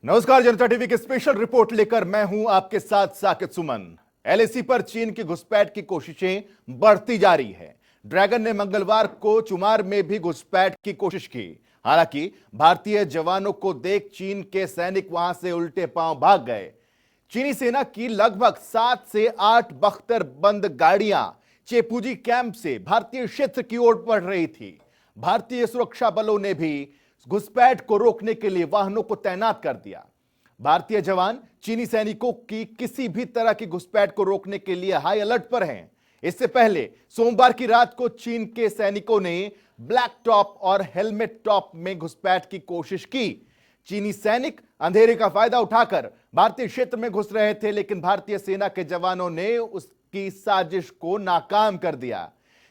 नमस्कार, जनता टीवी की special report लेकर मैं हूं आपके साथ साकिब सुमन। एलएसी पर चीन की घुसपैठ की कोशिशें बढ़ती जा रही है। ड्रैगन ने मंगलवार को चुमार में भी घुसपैठ की कोशिश की। हालांकि भारतीय जवानों को देख चीन के सैनिक वहां से उल्टे पांव भाग गए। चीनी सेना की लगभग 7 से 8 बख्तर बंद गाड़ियां चेपुजी कैंप से भारतीय क्षेत्र की ओर बढ़ रही थी। भारतीय सुरक्षा बलों ने भी घुसपैठ को रोकने के लिए वाहनों को तैनात कर दिया। भारतीय जवान चीनी सैनिकों की किसी भी तरह की घुसपैठ को रोकने के लिए हाई अलर्ट पर हैं। इससे पहले सोमवार की रात को चीन के सैनिकों ने ब्लैक टॉप और हेलमेट टॉप में घुसपैठ की कोशिश की। चीनी सैनिक अंधेरे का फायदा उठाकर भारतीय क्षेत्र में घुस रहे थे, लेकिन भारतीय सेना के जवानों ने उसकी साजिश को नाकाम कर दिया।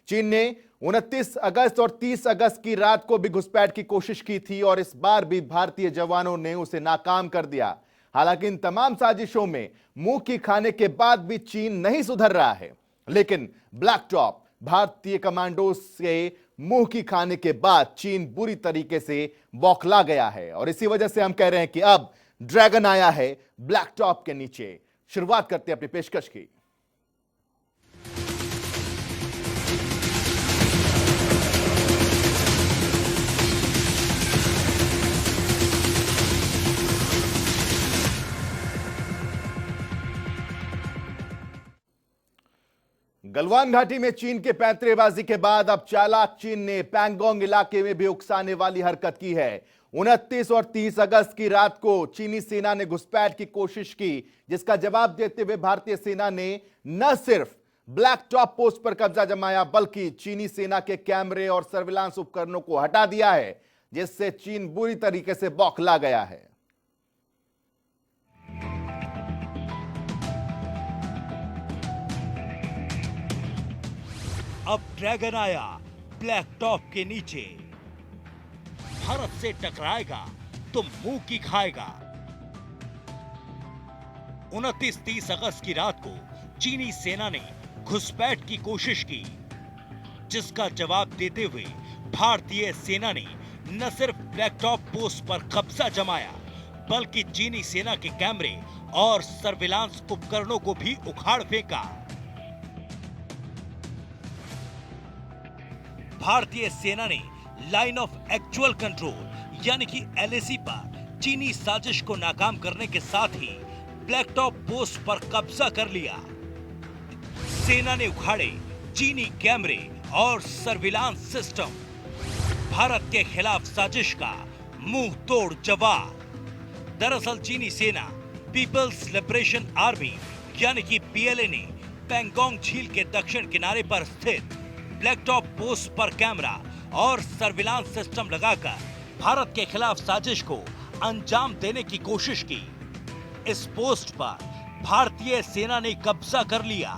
चीन ने 29 अगस्त और 30 अगस्त की रात को भी घुसपैठ की कोशिश की थी और इस बार भी भारतीय जवानों ने उसे नाकाम कर दिया। हालांकि इन तमाम साजिशों में मुंह की खाने के बाद भी चीन नहीं सुधर रहा है, लेकिन ब्लैक टॉप भारतीय कमांडो से मुंह की खाने के बाद चीन बुरी तरीके से बौखला गया है और इसी वजह से हम कह रहे हैं कि अब ड्रैगन आया है ब्लैक टॉप के नीचे। शुरुआत करते हैं अपनी पेशकश की। गलवान घाटी में चीन के पैंतरेबाजी के बाद अब चालाक चीन ने पैंगोंग इलाके में भी उकसाने वाली हरकत की है। 29 और 30 अगस्त की रात को चीनी सेना ने घुसपैठ की कोशिश की, जिसका जवाब देते हुए भारतीय सेना ने न सिर्फ ब्लैक टॉप पोस्ट पर कब्जा जमाया, बल्कि चीनी सेना के कैमरे और सर्विलांस उपकरणों को हटा दिया है, जिससे चीन बुरी तरीके से बौखला गया है। अब ड्रैगन आया ब्लैक टॉप के नीचे। भारत से टकराएगा तो मुंह की खाएगा। 29-30 अगस्त की रात को चीनी सेना ने घुसपैठ की कोशिश की, जिसका जवाब देते हुए भारतीय सेना ने न सिर्फ ब्लैक टॉप पोस्ट पर कब्जा जमाया, बल्कि चीनी सेना के कैमरे और सर्विलांस उपकरणों को भी उखाड़ फेंका। भारतीय सेना ने लाइन ऑफ एक्चुअल कंट्रोल यानी कि एलएसी पर चीनी साजिश को नाकाम करने के साथ ही ब्लैक टॉप पोस्ट पर कब्जा कर लिया। सेना ने उखाड़े चीनी कैमरे और सर्विलांस सिस्टम। भारत के खिलाफ साजिश का मुंह तोड़ जवाब। दरअसल चीनी सेना पीपल्स लिबरेशन आर्मी यानी कि पीएलए ने पैंगोंग झील के दक्षिण किनारे पर स्थित ब्लैक टॉप पोस्ट पर कैमरा और सर्विलांस सिस्टम लगाकर भारत के खिलाफ साजिश को अंजाम देने की कोशिश की। इस पोस्ट पर भारतीय सेना ने कब्जा कर लिया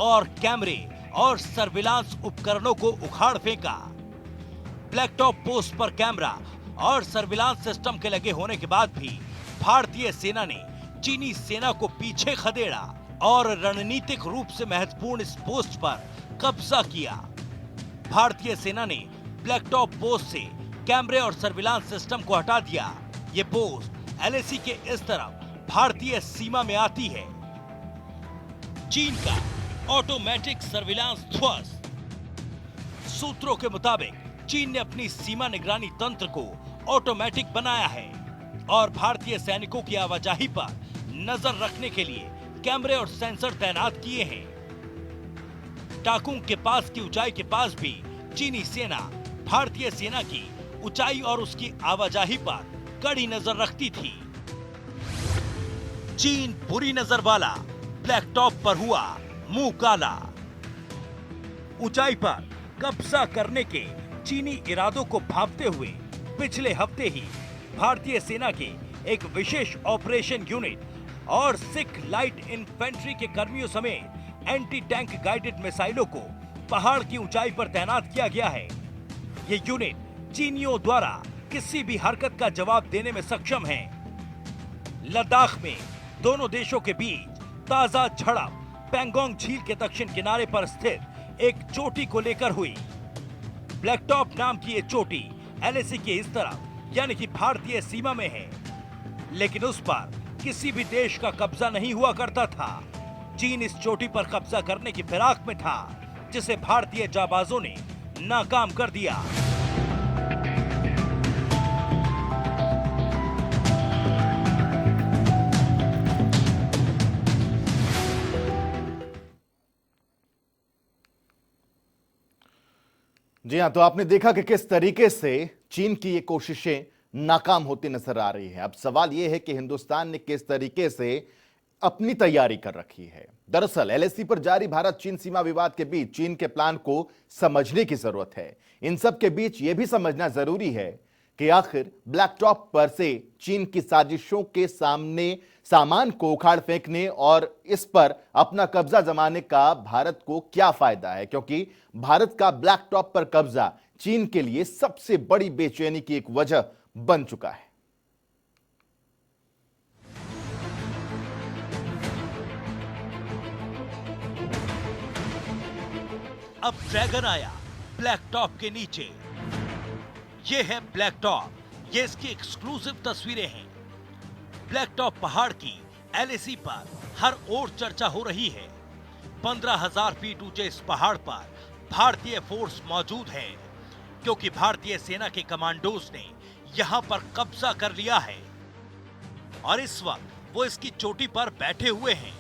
और कैमरे और सर्विलांस उपकरणों को उखाड़ फेंका। ब्लैक टॉप पोस्ट पर कैमरा और सर्विलांस सिस्टम के लगे होने के बाद भी भारतीय सेना ने चीनी सेना को पीछे खदेड़ा और रणनीतिक रूप से महत्वपूर्ण इस पोस्ट पर कब्जा किया। भारतीय सेना ने ब्लैक टॉप पोस्ट से कैमरे और सर्विलांस सिस्टम को हटा दिया। ये पोस्ट एलएसी के इस तरफ भारतीय सीमा में आती है। चीन का ऑटोमेटिक सर्विलांस थ्रस्ट। सूत्रों के मुताबिक चीन ने अपनी सीमा निगरानी तंत्र को ऑटोमेटिक बनाया है और भारतीय सैनिकों की आवाजाही पर नजर रखने के लिए कैमरे और सेंसर तैनात किए हैं। टाकुंग के पास की ऊंचाई के पास भी चीनी सेना भारतीय सेना की ऊंचाई और उसकी आवाजाही पर कड़ी नजर रखती थी। चीन बुरी नजर वाला, ब्लैक टॉप पर हुआ मुंह काला। ऊंचाई पर कब्जा करने के चीनी इरादों को भांपते हुए पिछले हफ्ते ही भारतीय सेना के एक विशेष ऑपरेशन यूनिट और सिख लाइट इन्फेंट्री के कर्मियों समेत एंटी टैंक गाइडेड मिसाइलों को पहाड़ की ऊंचाई पर तैनात किया गया है। ये यूनिट चीनियों द्वारा किसी भी हरकत का जवाब देने में सक्षम है। लद्दाख में दोनों देशों के बीच ताजा झड़प पैंगोंग झील के दक्षिण किनारे पर स्थित एक चोटी को लेकर हुई। ब्लैक टॉप नाम की ये चोटी एलएसी के इस तरफ यानी कि भारतीय सीमा में है। लेकिन उस पर किसी भी देश का कब्जा नहीं हुआ करता था। चीन इस चोटी पर कब्जा करने की फिराक में था, जिसे भारतीय जाबाजों ने नाकाम कर दिया। जी हां, तो आपने देखा कि किस तरीके से चीन की ये कोशिशें नाकाम होती नजर आ रही हैं। अब सवाल यह है कि हिंदुस्तान ने किस तरीके से अपनी तैयारी कर रखी है। दरअसल एलएसी पर जारी भारत चीन सीमा विवाद के बीच चीन के प्लान को समझने की जरूरत है। इन सब के बीच यह भी समझना जरूरी है कि आखिर ब्लैक टॉप पर से चीन की साजिशों के सामने सामान को उखाड़ फेंकने और इस पर अपना कब्जा जमाने का भारत को क्या फायदा है, क्योंकि भारत का ब्लैक टॉप पर कब्जा चीन के लिए सबसे बड़ी बेचैनी की एक वजह बन चुका है। अब ड्रैगन आया ब्लैक टॉप के नीचे। ये है ब्लैक टॉप, ये इसकी एक्सक्लूसिव तस्वीरें हैं। ब्लैक टॉप पहाड़ की एलएसी पर हर ओर चर्चा हो रही है। 15,000 फीट ऊंचे इस पहाड़ पर भारतीय फोर्स मौजूद है, क्योंकि भारतीय सेना के कमांडोज ने यहां पर कब्जा कर लिया है और इस वक्त वो इसकी चोटी पर बैठे हुए हैं।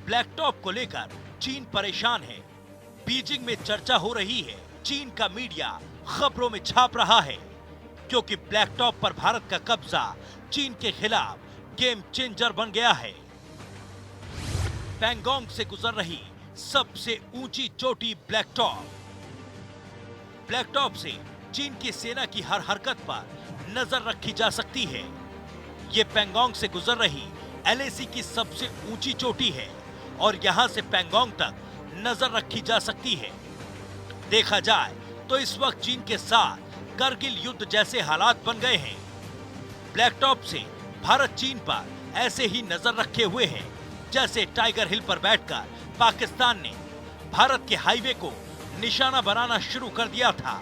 ब्लैक टॉप को लेकर चीन परेशान है। बीजिंग में चर्चा हो रही है। चीन का मीडिया खबरों में छाप रहा है, क्योंकि ब्लैक टॉप पर भारत का कब्जा चीन के खिलाफ गेम चेंजर बन गया है। पैंगोंग से गुजर रही सबसे ऊंची चोटी ब्लैक टॉप। ब्लैक टॉप से चीन की सेना की हर हरकत पर नजर रखी जा सकती है। ये पैंगोंग से गुजर रही एलएसी की सबसे ऊंची चोटी है और यहां से पैंगोंग तक नजर रखी जा सकती है। देखा जाए तो इस वक्त चीन के साथ करगिल युद्ध जैसे हालात बन गए हैं। ब्लैक टॉप से भारत चीन पर ऐसे ही नजर रखे हुए है जैसे टाइगर हिल पर बैठकर पाकिस्तान ने भारत के हाईवे को निशाना बनाना शुरू कर दिया था।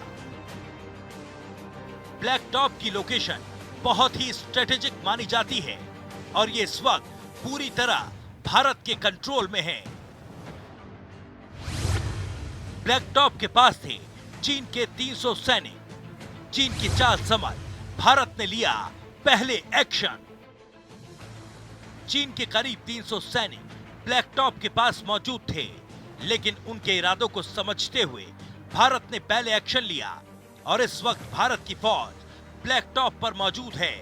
ब्लैक टॉप की लोकेशन बहुत ही स्ट्रेटेजिक मानी जाती है और ये इस वक्त पूरी तरह भारत के कंट्रोल में है। ब्लैक टॉप के पास थे चीन के 300 सैनिक। चीन की चाल समझ भारत ने लिया पहले एक्शन। चीन के करीब 300 सैनिक ब्लैक टॉप के पास मौजूद थे, लेकिन उनके इरादों को समझते हुए भारत ने पहले एक्शन लिया और इस वक्त भारत की फौज ब्लैक टॉप पर मौजूद है।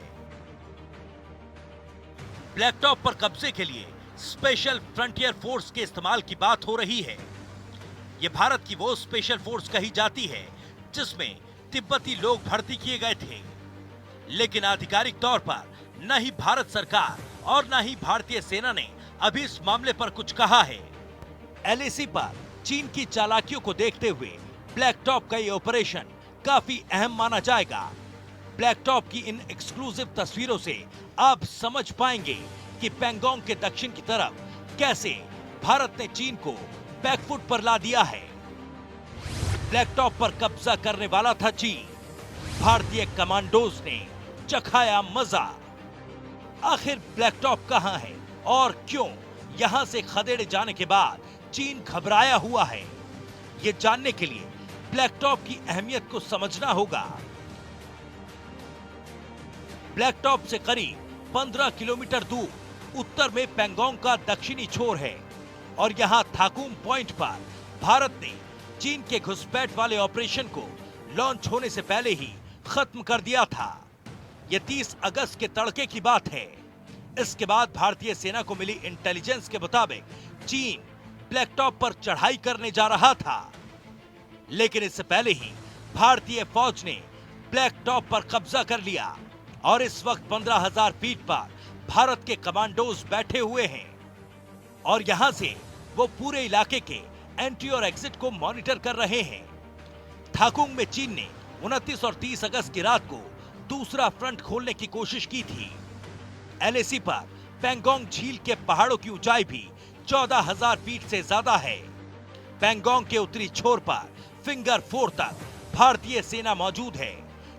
ब्लैक टॉप पर कब्जे के लिए स्पेशल फ्रंटियर फोर्स के इस्तेमाल की बात हो रही है। यह भारत की वो स्पेशल फोर्स कही जाती है जिसमें तिब्बती लोग भर्ती किए गए थे, लेकिन आधिकारिक तौर पर न ही भारत सरकार और न ही भारतीय सेना ने अभी इस मामले पर कुछ कहा है। एलएसी पर चीन की चालाकियों को देखते हुए ब्लैक टॉप का ये ऑपरेशन काफी अहम माना जाएगा। ब्लैक टॉप की इन एक्सक्लूसिव तस्वीरों से आप समझ पाएंगे कि पैंगोंग के दक्षिण की तरफ कैसे भारत ने चीन को बैकफुट पर ला दिया है। ब्लैक टॉप पर कब्जा करने वाला था चीन। भारतीय कमांडोज ने चखाया मजा। आखिर ब्लैक टॉप कहां है और क्यों यहां से खदेड़े जाने के बाद चीन घबराया हुआ है, ये जानने के लिए ब्लैक टॉप की अहमियत को समझना होगा। ब्लैक टॉप से करीब 15 किलोमीटर दूर उत्तर में पैंगोंग का दक्षिणी छोर है और यहां थाकुम पॉइंट पर भारत ने चीन के घुसपैठ वाले ऑपरेशन को लॉन्च होने से पहले ही खत्म कर दिया था। यह 30 अगस्त के तड़के की बात है। इसके बाद भारतीय सेना को मिली इंटेलिजेंस के मुताबिक चीन ब्लैक टॉप पर चढ़ाई करने जा रहा था, लेकिन इससे पहले ही भारतीय फौज ने ब्लैक टॉप पर कब्जा कर लिया और इस वक्त 15,000 फीट पर भारत के कमांडोज बैठे हुए हैं और यहां से वो पूरे इलाके के एंट्री और एग्जिट को मॉनिटर कर रहे हैं। थाकुंग में चीन ने 29 और 30 अगस्त की रात को दूसरा फ्रंट खोलने की कोशिश की थी। एलएसी पर पैंगोंग झील के पहाड़ों की ऊंचाई भी 14,000 फीट से ज्यादा है। पैंगोंग के उत्तरी छोर पर फिंगर 4 तक भारतीय सेना मौजूद है।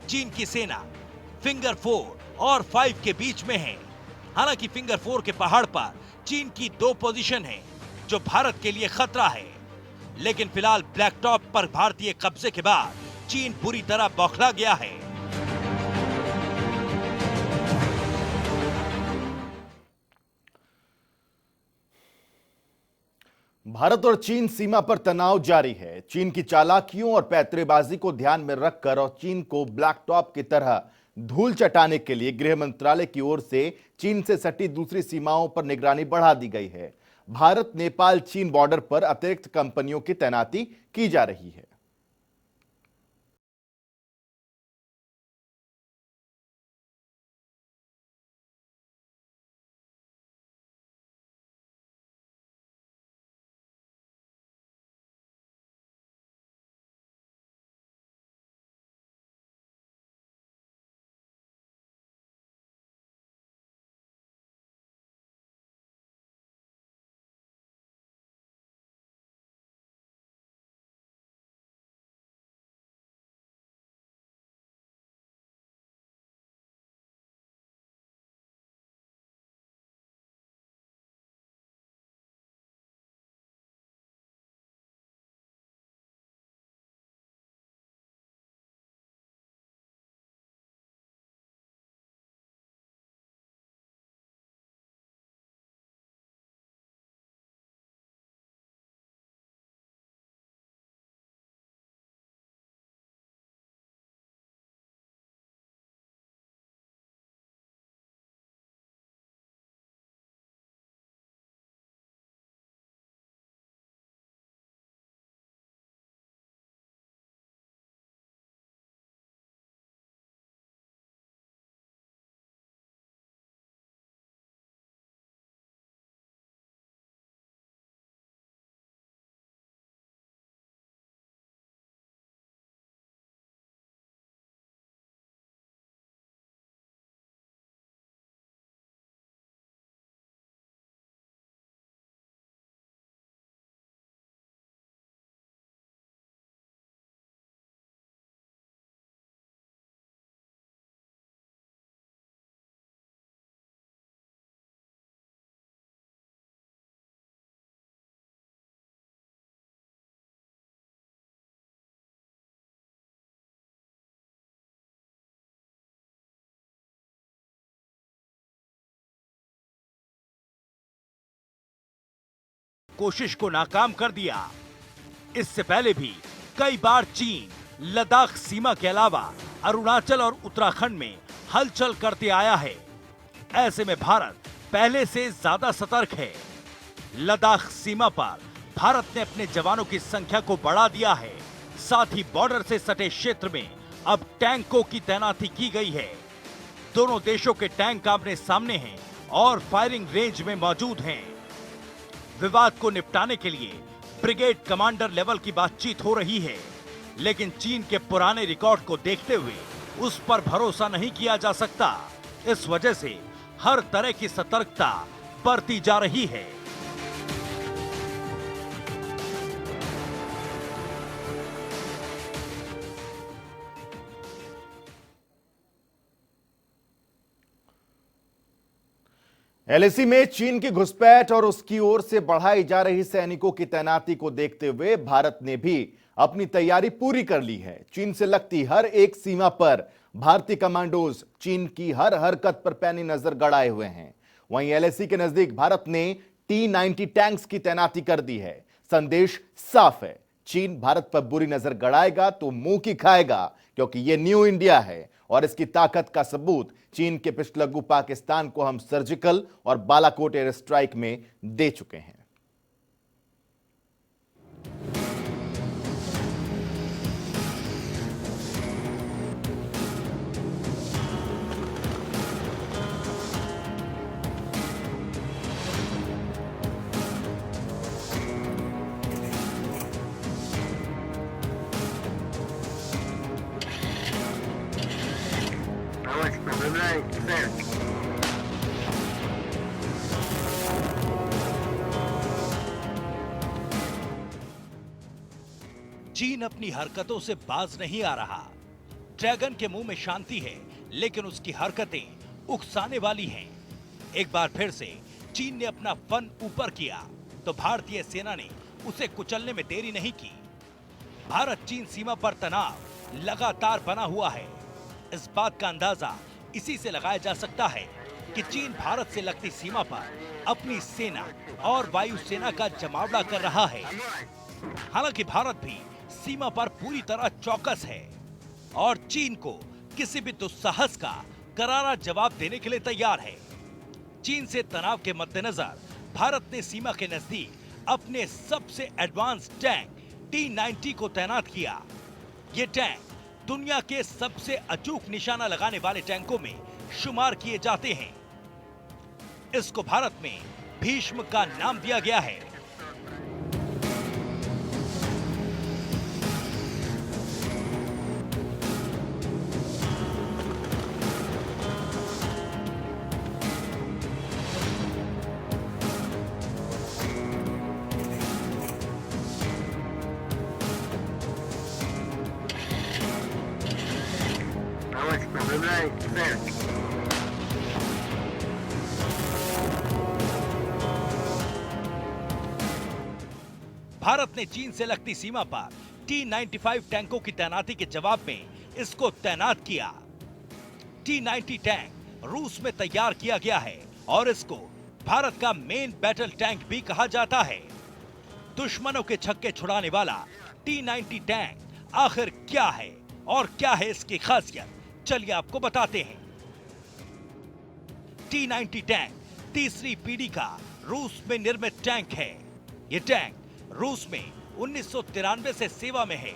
चीन की सेना फिंगर 4 और 5 के बीच में है। हालांकि फिंगर 4 के पहाड़ पर चीन की 2 पोजीशन है जो भारत के लिए खतरा है, लेकिन फिलहाल ब्लैक टॉप पर भारतीय कब्जे के बाद चीन पूरी तरह बौखला गया है। भारत और चीन सीमा पर तनाव जारी है। चीन की चालाकियों और पैंतरेबाजी को ध्यान में रखकर और चीन को ब्लैक टॉप की तरह धूल चटाने के लिए गृह मंत्रालय की ओर से चीन से सटी दूसरी सीमाओं पर निगरानी बढ़ा दी गई है। भारत नेपाल चीन बॉर्डर पर अतिरिक्त कंपनियों की तैनाती की जा रही है। कोशिश को नाकाम कर दिया। इससे पहले भी कई बार चीन लद्दाख सीमा के अलावा अरुणाचल और उत्तराखंड में हलचल करते आया है। ऐसे में भारत पहले से ज्यादा सतर्क है। लद्दाख सीमा पर भारत ने अपने जवानों की संख्या को बढ़ा दिया है। साथ ही बॉर्डर से सटे क्षेत्र में अब टैंकों की तैनाती की गई है। दोनों देशों के टैंक आमने सामने हैं और फायरिंग रेंज में मौजूद हैं। विवाद को निपटाने के लिए ब्रिगेड कमांडर लेवल की बातचीत हो रही है, लेकिन चीन के पुराने रिकॉर्ड को देखते हुए उस पर भरोसा नहीं किया जा सकता। इस वजह से हर तरह की सतर्कता बरती जा रही है। एलएसी में चीन की घुसपैठ और उसकी ओर से बढ़ाई जा रही सैनिकों की तैनाती को देखते हुए भारत ने भी अपनी तैयारी पूरी कर ली है। चीन से लगती हर एक सीमा पर भारतीय कमांडोज चीन की हर हरकत पर पैनी नजर गड़ाए हुए हैं। वहीं एलएसी के नजदीक भारत ने T-90 टैंक्स की तैनाती कर दी है। संदेश साफ है, चीन भारत पर बुरी नजर गड़ाएगा तो मुंह की खाएगा, क्योंकि यह न्यू इंडिया है और इसकी ताकत का सबूत चीन के पिछलग्गू पाकिस्तान को हम सर्जिकल और बालाकोट एयर स्ट्राइक में दे चुके हैं। चीन अपनी हरकतों से बाज नहीं आ रहा। ड्रैगन के मुंह में शांति है, लेकिन उसकी हरकतें उकसाने वाली हैं। एक बार फिर से चीन ने अपना फन ऊपर किया तो भारतीय सेना ने उसे कुचलने में देरी नहीं की। भारत चीन सीमा पर तनाव लगातार बना हुआ है। इस बात का अंदाजा इसी से लगाया जा सकता है कि चीन भारत से लगती सीमा पर अपनी सेना और वायुसेना का जमावड़ा कर रहा है। हालांकि भारत भी सीमा पर पूरी तरह चौकस है और चीन को किसी भी दुस्साहस का करारा जवाब देने के लिए तैयार है। चीन से तनाव के मद्देनजर भारत ने सीमा के नजदीक अपने सबसे एडवांस टैंक T-90 को तैनात किया। ये टैंक दुनिया के सबसे अचूक निशाना लगाने वाले टैंकों में शुमार किए जाते हैं। इसको भारत में भीष्म का नाम दिया गया है। भारत ने चीन से लगती सीमा पर T-95 टैंकों की तैनाती के जवाब में इसको तैनात किया। T-90 टैंक रूस में तैयार किया गया है और इसको भारत का मेन बैटल टैंक भी कहा जाता है। दुश्मनों के छक्के छुड़ाने वाला T-90 टैंक आखिर क्या है और क्या है इसकी खासियत, चलिए आपको बताते हैं। T-90 टैंक तीसरी पीढ़ी का रूस में निर्मित टैंक है। ये टैंक रूस में 1993 से सेवा में है।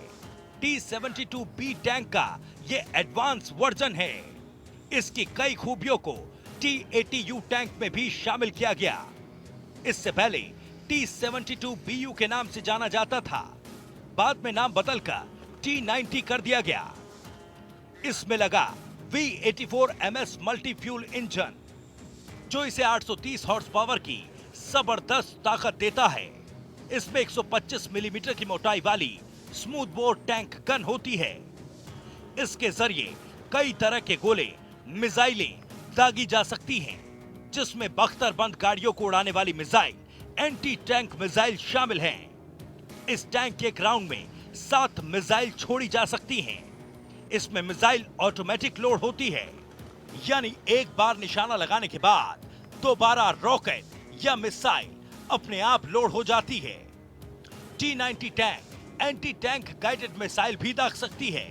T-72B टैंक का ये एडवांस वर्जन है। इसकी कई खूबियों को T-80U टैंक में भी शामिल किया गया। इससे पहले T-72BU के नाम से जाना जाता था, बाद में नाम बदलकर T-90 कर दिया गया। इसमें लगा V84MS मल्टी फ्यूल इंजन, जो इसे 830 हॉर्स पावर की जबरदस्त ताकत देता है। इसमें 125 मिलीमीटर की मोटाई वाली स्मूथ बोर टैंक गन होती है। इसके जरिए कई तरह के गोले, मिसाइलें दागी जा सकती हैं, जिसमें बख्तरबंद गाड़ियों को उड़ाने वाली मिसाइल, एंटी टैंक मिसाइल शामिल हैं। इस टैंक के ग्राउंड में 7 मिसाइल छोड़ी जा सकती हैं। इसमें मिसाइल ऑटोमेटिक लोड होती है, यानी एक बार निशाना लगाने के बाद दोबारा रॉकेट या मिसाइल अपने आप लोड हो जाती है। T-90 tank anti tank guided missile भी दाग सकती है।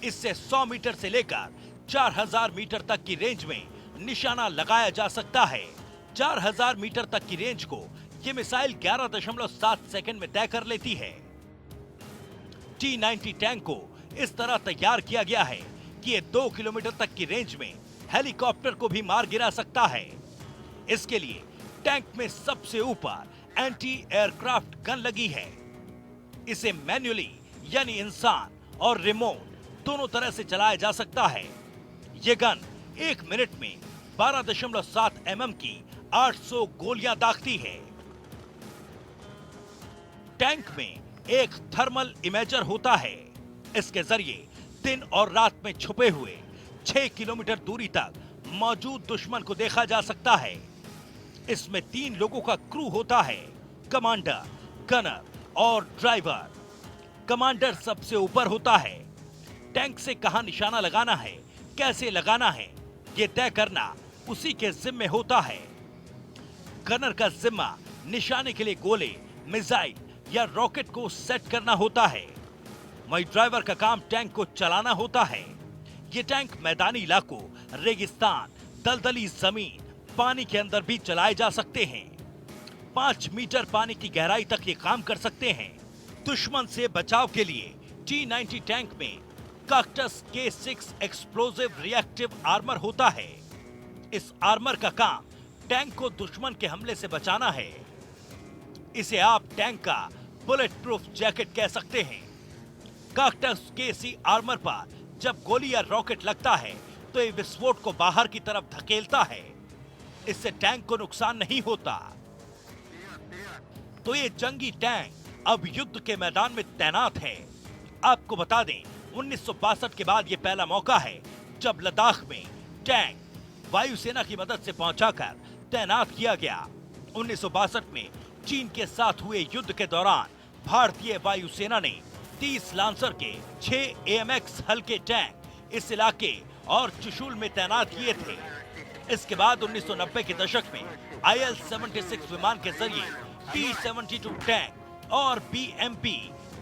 इससे 100 मीटर से लेकर 4000 मीटर तक की रेंज में निशाना लगाया जा सकता है। 4000 मीटर तक की रेंज को ये मिसाइल 11.7 सेकंड में तय कर लेती है। T-90 टैंक को इस तरह तैयार किया गया है कि ये 2 किलोमीटर तक की रेंज में हेलीकॉप्टर को भी मार गिरा सकता है। इसके लिए टैंक में सबसे ऊपर एंटी एयरक्राफ्ट गन लगी है। इसे मैन्युअली यानी इंसान और रिमोट दोनों तरह से चलाया जा सकता है। ये गन 1 मिनट में 12.7 mm की 800 गोलियां दागती है। टैंक में एक थर्मल इमेजर होता है। इसके जरिए दिन और रात में छुपे हुए 6 किलोमीटर दूरी तक मौजूद दुश्मन को देखा जा सकता है। इसमें 3 लोगों का क्रू होता है, कमांडर, गनर और ड्राइवर। कमांडर सबसे ऊपर होता है। टैंक से कहां निशाना लगाना है, कैसे लगाना है, ये तय करना उसी के जिम्मे होता है। गनर का जिम्मा निशाने के लिए गोले, मिसाइल या रॉकेट को सेट करना होता है। वहीं ड्राइवर का काम टैंक को चलाना होता है। ये टैंक मैदानी इलाकों, रेगिस्तान, दलदली जमीन, पानी के अंदर भी चलाए जा सकते हैं। 5 मीटर पानी की गहराई तक ये काम कर सकते हैं। दुश्मन से बचाव के लिए T-90 टैंक में काक्टस K6 एक्सप्लोसिव रिएक्टिव आर्मर होता है। इस आर्मर का काम टैंक को दुश्मन के हमले से बचाना है। इसे आप टैंक का बुलेट प्रूफ जैकेट कह सकते हैं। काक्टस K6 आर्मर पर जब गोली या रॉकेट लगता है तो ये विस्फोट को बाहर की तरफ धकेलता है। इससे टैंक को नुकसान नहीं होता। तो ये जंगी टैंक अब युद्ध के मैदान में तैनात है। आपको बता दें, 1962 के बाद ये पहला मौका है जब लद्दाख में टैंक वायुसेना की मदद से पहुंचाकर तैनात किया गया। 1962 में चीन के साथ हुए युद्ध के दौरान भारतीय वायुसेना ने 30 लांसर के 6 AMX हल्के टैंक इस इलाके और चुशुल में तैनात किए थे। इसके बाद 1990 के दशक में IL-76 विमान के जरिए P-72 टैंक और BMP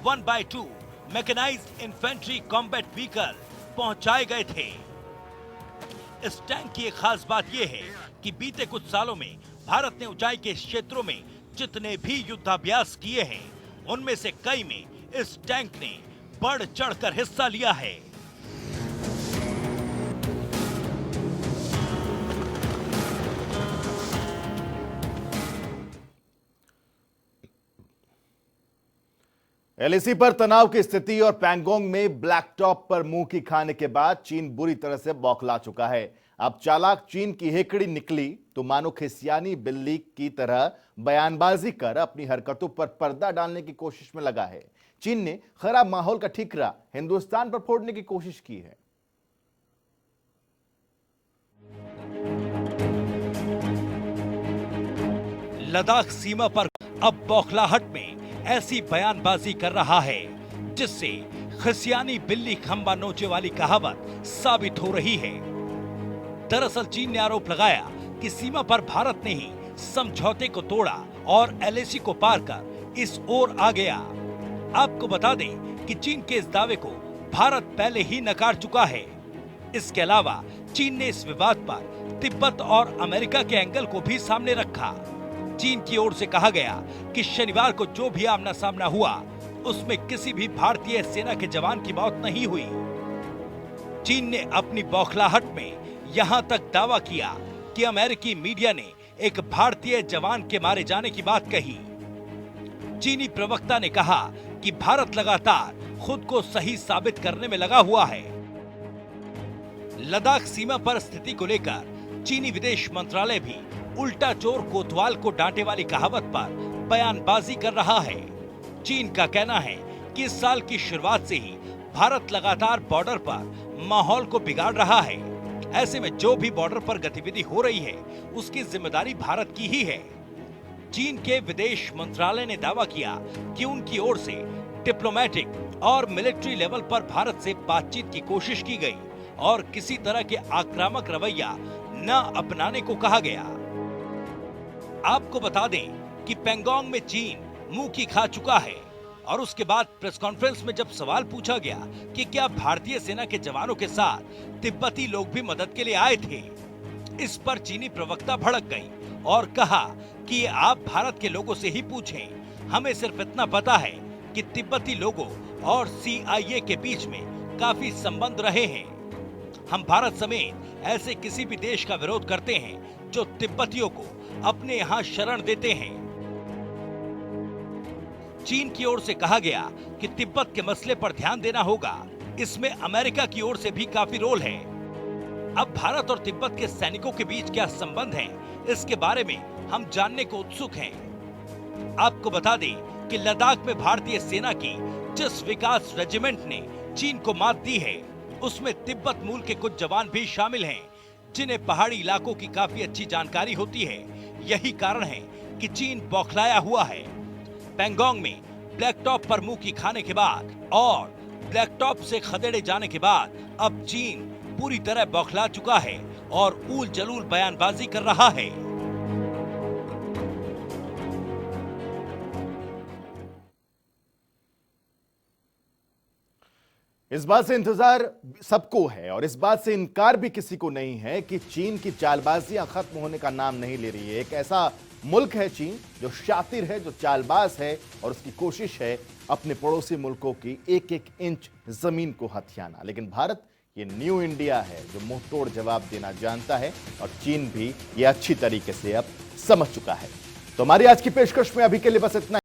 1x2 mechanised infantry combat vehicle पहुंचाए गए थे। इस टैंक की एक खास बात यह है कि बीते कुछ सालों में भारत ने ऊंचाई के क्षेत्रों में जितने भी युद्धाभ्यास किए हैं, उनमें से कई में इस टैंक ने बढ़ चढ़कर हिस्सा लिया है। एलएसी पर तनाव की स्थिति और पैंगोंग में ब्लैक टॉप पर मुंह की खाने के बाद चीन बुरी तरह से बौखला चुका है। अब चालाक चीन की हेकड़ी निकली तो मानो खिसियानी बिल्ली की तरह बयानबाजी कर अपनी हरकतों पर पर्दा डालने की कोशिश में लगा है। चीन ने खराब माहौल का ठीकरा हिंदुस्तान पर फोड़ने की कोशिश की है। लद्दाख सीमा पर अब बौखलाहट में ऐसी बयानबाजी कर रहा है जिससे खसियानी बिल्ली खंबा नोचे वाली कहावत साबित हो रही है। दरअसल चीन ने आरोप लगाया कि सीमा पर भारत ने ही समझौते को तोड़ा और एलएसी को पार कर इस ओर आ गया। आपको बता दें कि चीन के इस दावे को भारत पहले ही नकार चुका है। इसके अलावा चीन ने इस विवाद पर तिब्बत और अमेरिका के एंगल को भी सामने रखा। चीन की ओर से कहा गया कि शनिवार को जो भी आमना सामना हुआ उसमें किसी भी भारतीय सेना के जवान की मौत नहीं हुई। चीन ने अपनी बौखलाहट में यहां तक दावा किया कि अमेरिकी मीडिया ने एक भारतीय जवान के मारे जाने की बात कही। चीनी प्रवक्ता ने कहा कि भारत लगातार खुद को सही साबित करने में लगा हुआ है। लद्दाख सीमा पर स्थिति को लेकर चीनी विदेश मंत्रालय भी उल्टा चोर कोतवाल को डांटे वाली कहावत पर बयानबाजी कर रहा है। चीन का कहना है कि इस साल की शुरुआत से ही भारत लगातार बॉर्डर पर माहौल को बिगाड़ रहा है। ऐसे में जो भी बॉर्डर पर गतिविधि हो रही है उसकी जिम्मेदारी भारत की ही है। चीन के विदेश मंत्रालय ने दावा किया कि उनकी ओर से डिप्लोमेटिक और मिलिट्री लेवल पर भारत से बातचीत की कोशिश की गई और किसी तरह के आक्रामक रवैया न अपनाने को कहा गया। आपको बता दें कि पैंगोंग में चीन मुंह की खा चुका है और उसके बाद प्रेस कॉन्फ्रेंस में जब सवाल पूछा गया कि क्या भारतीय सेना के जवानों के साथ तिब्बती लोग भी मदद के लिए आए थे, इस पर चीनी प्रवक्ता भड़क गई और कहा कि आप भारत के लोगों से ही पूछें। हमें सिर्फ इतना पता है कि तिब्बती लोगों और CIA के बीच में काफी संबंध रहे हैं। हम भारत समेत ऐसे किसी भी देश का विरोध करते हैं जो तिब्बतियों को अपने यहाँ शरण देते हैं। चीन की ओर से कहा गया कि तिब्बत के मसले पर ध्यान देना होगा। इसमें अमेरिका की ओर से भी काफी रोल है। अब भारत और तिब्बत के सैनिकों के बीच क्या संबंध है, इसके बारे में हम जानने को उत्सुक हैं। आपको बता दें कि लद्दाख में भारतीय सेना की जिस विकास रेजिमेंट ने चीन को मात दी है उसमें तिब्बत मूल के कुछ जवान भी शामिल हैं जिन्हें पहाड़ी इलाकों की काफी अच्छी जानकारी होती है। यही कारण है कि चीन बौखलाया हुआ है। पैंगोंग में ब्लैक टॉप पर मुंह की खाने के बाद और ब्लैक टॉप से खदेड़े जाने के बाद अब चीन पूरी तरह बौखला चुका है और ऊल जलूल बयानबाजी कर रहा है। इस बात से इंतजार सबको है और इस बात से इनकार भी किसी को नहीं है कि चीन की चालबाजियां खत्म होने का नाम नहीं ले रही है। एक ऐसा मुल्क है चीन जो शातिर है, जो चालबाज है और उसकी कोशिश है अपने पड़ोसी मुल्कों की एक एक इंच जमीन को हथियाना। लेकिन भारत ये न्यू इंडिया है जो मुंह तोड़ जवाब देना जानता है और चीन भी ये अच्छी तरीके से अब समझ चुका है। तो हमारी आज की पेशकश में अभी के लिए बस इतना।